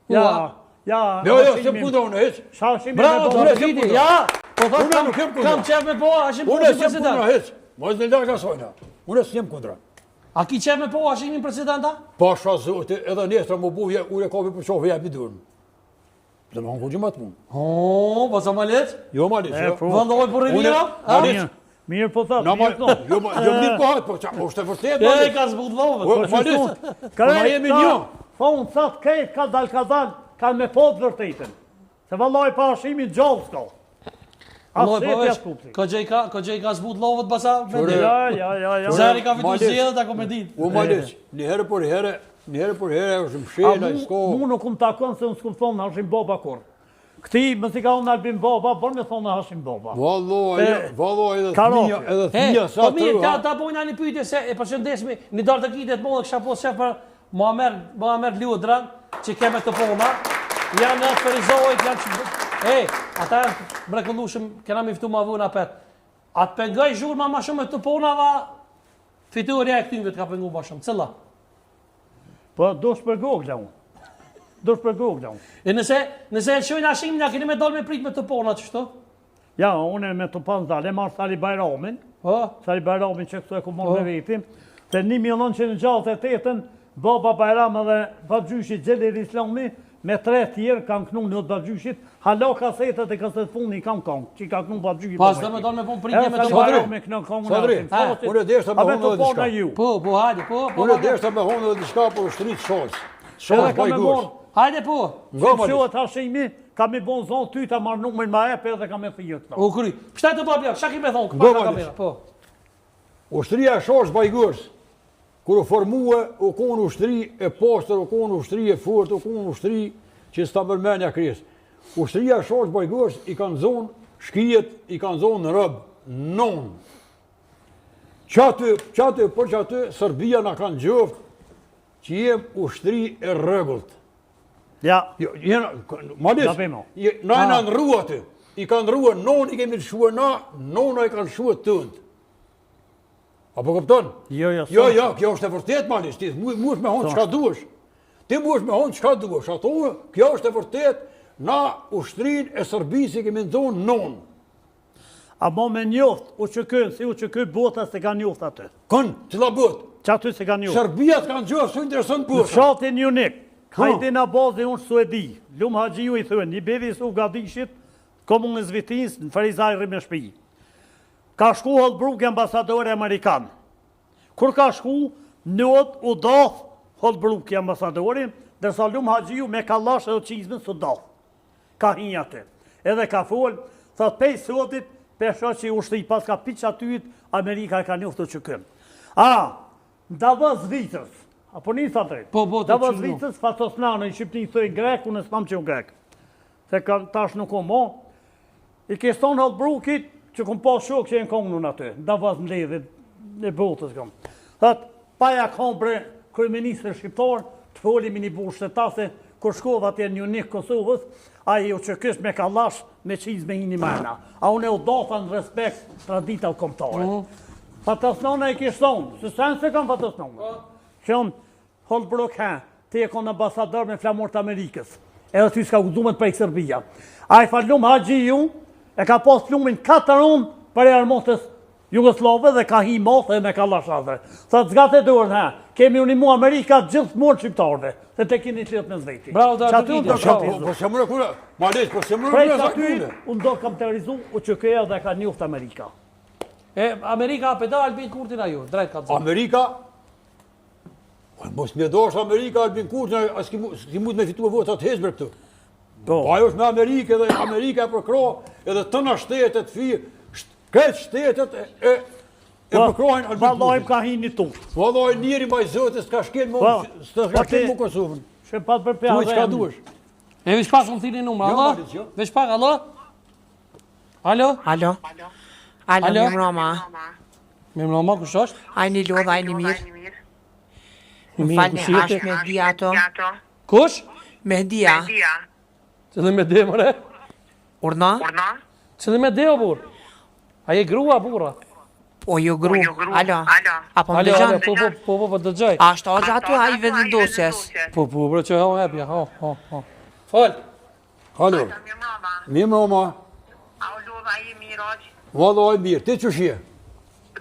Ja, jo, se kundra unë hiç. Bravo, Dorfiti, ja. Po thotë kam qef me po, Hashim Unë s'jam president. kundra hiç. Mos në larg asojna. Unë s'jam kundra. A ki qef me po Hashimin presidenta? Pasha zoti, edhe nesër më buvje, ure kopi për qofë jep i durën. Dhe më hanku gjimat mund. O, po sa ma leq? Jo ma leq, jo. Vëndoj për rinja? Mirë po thot, Jo mirë po hatë, po është e vërtet, ma E leq. ka zbudlove. Ma leq, po ma jemi një. Po unë thot kejt ka dal, ka me pod vërtetën. Se valloj pa Hashimin gjallë s'ka. Alloj, po veç, ko gjej ka zbudlove të basa? Ja. Zeri ka fitu zjedhët, ako me dit. U ma leq, njëherë për herë është më shena, i s'ko. Mu nuk më takon se unë s'kum thonë Hashim Baba kur. Këti, më si ka unë Albin Baba, bërë me thonë Hashim Baba. Valloj, edhe thia sa Po mirë, ta bojna një pyjtje se e përshëndeshmi, një darë të kitet më dhe kësha posë shef për Muhammed Liudran, që keme të pona, janë në Ferizojt, janë që... ata janë mrekullushëm, kena mi fitu ma vuna pet. A të pengaj zhurma ma shumë e të ponava, fituarja e këtynve të ka pengu ma shumë, cëlla? Po, do shpër gogla unë. E nëse e qojnë Hashimin, ja keni me dollë me prit me të pona, qështu? Ja, unë me të panë zale, marë Sali Bajramin, që këtu e ku morë me vetim, se 1968, Baba Bajram edhe Babgjyshit Gjelir Islami, me 3 tjerë kanë knu në të Babgjyshit, hala kasetet e kaset funi kanë kongë, që ka knu Babgjyshit. Pas dhe me dollë me pun pritje me të pona. Unë e deshta me honë dhe diçka. Po, hajde, po. Unë e deshta me honë dhe diçka për ushtrit shos. Shos bajgurs. Hajde, po. Që qëhet Hashimi, ka mi bon zonë ty të marrë numër ma epe edhe ka me thijët. U kry. Pështaj të babja, shak i me thonë, këpa ka kamera. Po. Ushtria shos bajgurs. Kër u formue, u konë ushtri e postër, u konë ushtri e furt, u konë ushtri që s'ta mërmenja kresë. Ushtria shos bajgurs i kanë zonë shkijet, i kanë zonë në rëbë, nonë. Qatë për qatë, Serbia në kanë gjëftë që jem ushtri e rregullt. Ja. Malis, na e në rrua të. I kanë rrua, nonë i kemi të shua na, nona i kanë shua tëndë. Apo këpton? Jo, kjo është e vërtet, Malis, ti mu është me honë qka duesh. Ti mu është me honë qka duesh. Ato, kjo është e vërtet, na ushtrin e Serbisi kemi në zonë nonë. A mo me njoft, u që kënë, si u që kënë bota se ka njoft atë. Kënë, cila botë? Që aty se ka njoft. Serbia të kanë gjërë, su interesant bota. Në shatin unik, hajde në bazë unë Suedi, Lumë Haxhiu i thënë, një bevi su gadishit, komunës Vitins, në Farizajri me shpi. Ka shku Holbrooke ambasadori Amerikan. Kur ka shku, nëot u doth Holbrooke ambasadori, dërsa Lumë Haxhiu me kallash edhe qizmen së doth. Ka hinja të. Edhe ka folë, thot pej sotit, pesho që ushtë i pas ka piqa tyt, Amerika e ka njoftë që këmë. Davos Vitës, apo një sa drejt? Davos Vitës, Fatosnano, i Shqipni thëjnë grek, unë e s'pam që unë grek. Se tash nuk o mo. I keston Holbrooke-it, që kom pas shok që e në kongë në atë, Davos në ledhit, në botës kom. Thot, paja kombre kryeministër shqiptar, të folim i një burë shtetase, kur shkova atje një unik Kosovës, a i u që kështë me kallash me qiz me një mërna. A unë e u dota në respekt tradita u komptare. Fatosnona e kishtonë, se sen se kam Fatosnona. Që unë, Holbrooke, te e konë ambasador me flamur të Amerikës. Edhe ty s'ka gudumet për e Serbia. A i falum Haxhiu, e ka pas plumin 4 unë për e armotës Jugoslave dhe ka hi mothë e me kallashave. Sa të zgatë e dorën, kemi unimu Amerika gjithë mërë qiptarve, se te kini të letë me zveti. Bravo, da të Po se mërë kura, Malis, po se mërë kura sa kune. Unë do kam terrorizu u që këja dhe ka njoft Amerika. Amerika apeda Albin Kurtin a ju, drejt ka të zë. Amerika, mos me dosh Amerika, Albin Kurtin, a s'ki mund me fitu e votat hezber këtu. Po ajo është me Amerike dhe Amerika e përkro edhe të në shtetet fi, këtë shtetet e përkrojnë Albin Kurtin. Vallojmë ka hi një tukë. Valloj njëri mbaj zëtë, s'ka shkel mu Kosovën. Shë pat për pja dhe e mu. E vish pak më thini numra, alo? Vish pak, alo? Alo? Alo, mirë Roma. Mirë Roma, kush është? Ajni lodh, ajni mirë. Më falni, ashtë Mehdia ato. Kush? Mehdia. Cëllë me dhe, mëre? Urna? Cëllë me dhe, o burë? A je grua, burra? O ju gru, alo. Apo më Alo, dëgjon? po, dëgjoj. Ashtë Hoxha aty a i vendosjes. Po, bro, që ha hapja, ha. Fal. Halo, mirë mama. A u lodha i miraj, Vallaj mirë, ti që shje?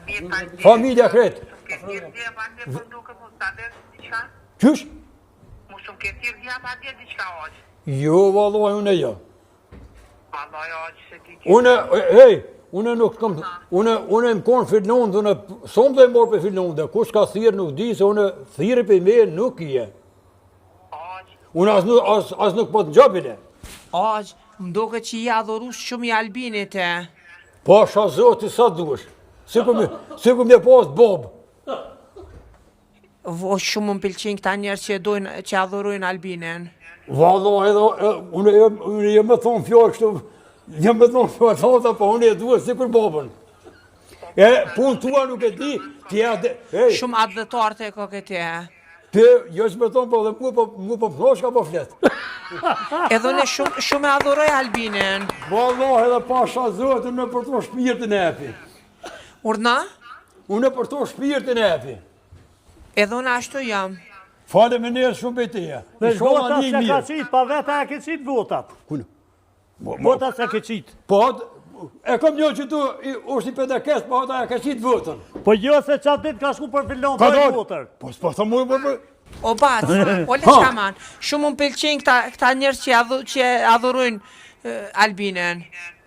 bje pa Familja kretë. Ketir dje pa dje për duke mu stade diqka? Qysh? Mu shumë ketir dje pa dje diqka aqë. Jo, vallaj, unë e jo. Vallaj aqë se ti ke... Unë nuk kam, unë më konë Finlandë, unë somë dhe morë për Finlandë, kush ka thirë nuk di, se unë thirë për me nuk je. Aqë, Unë as nuk po të gjabine. Aq, më doke që i adhurus shumë i Albinit e. Pasha zoti sa dush. Si ku me pas bob. Vo shumë më pëlqen këta njerës që adhurojnë Albinin. Vallaj, unë jem me thonë fjallë kështu, jem me thonë fjallë, po unë e duhet si për bobën. E, punë tua nuk e di, ti e Shumë adhëtarët e ko këti e. ti, jo që me thonë, po dhe mu po pënosh ka po fletë. Edhe ne shumë e adhuroj Albinin. Vallaj, edhe pasha zoti, unë e për to shpirtin e epi. Urna? Unë e për to shpirtin e epi. Edhe unë ashtu jam. Fale me njerë shumë bejteja. Dhe votat se ka qitë, pa veta e ke qitë votat. Kunë? Votat se ke qitë. Po, e kom një që tu është i pedekes, po ata e ka qitë votën. Po jo se qatë ditë ka shku për Finlandë, pa e votër. Po, s'po thë mu për... O bacë, o leqkaman, shumë më pëlqen këta njerës që adhurojnë Albinin.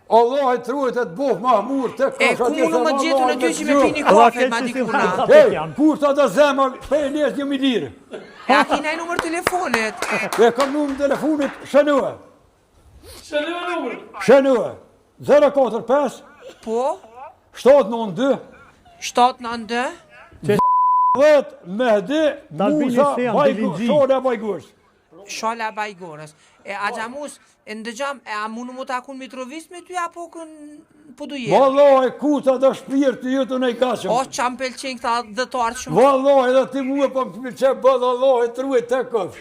Allah e truet e të boh Mahmur, të E kasha ku në më gjithu në ty që me pini Ata kafe, ke ma që si dikuna. vata Hej, janë. kur të të zema, pe e njës një milirë. E a kina i numër telefonit. E kam numër telefonit, shënua. Shëllë numër. Shënua. 045 Po, 792 792, 10 Mehdi Dalbini Musa Sejan, Bajgur, Delinxhi. Shore Bajgurs. Shala Bajgorës. E a gjamus, e ndëgjam, e a munu mu takun Mitrovis me ty, apo po du jetë? Vallaj, kuta dhe shpirti ju të nej kashëm. O, që më pëlqen këta dëtarë shumë. Vallaj, edhe ti mu e po më që bëdhe Allah e truet të këpsh.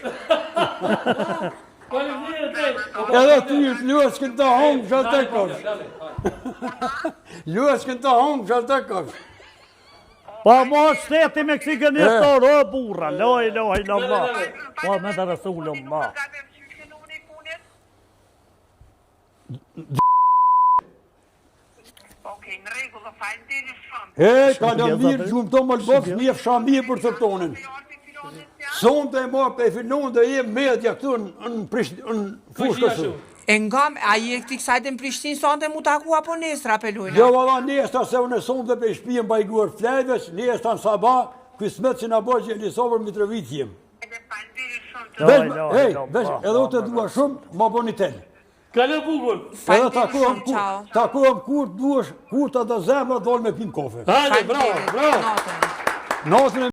Edhe ti lueskën të hongë që të këpsh. Lueskën të hongë që të këpsh. Pa ma shteti me kësi gënistor, o burra, loj, Allah. Po me të Rasullu Allah. Gade më qyshke numër i punit? Okej, në regull, dhe fajnë diri shumë. E, ka në mirë gjumë të më lëbëfsh, një fsha mirë për të tonin. Sonë të e marë për e filon dhe e medja këtu në fushkësu. E ngam, a i e këti kësajtë në Prishtinë, sonte mu taku apo nesra pelujna? Jo, valla, nesta se unë e sonë dhe për shpijen Bajgur Flejves, nesta në Sabah, kësmet që në bërë që e Lisovër Mitrovit jem. Edhe fajnë diri shumë. Hej, edhe u të dua shumë, ma boni telë. Kalë bukur. Edhe Faleminderit shumë, ciao. takuam kur duesh, kur të dhe zemra dole me pim kofe. Hajde, bravo. Natën. Natën e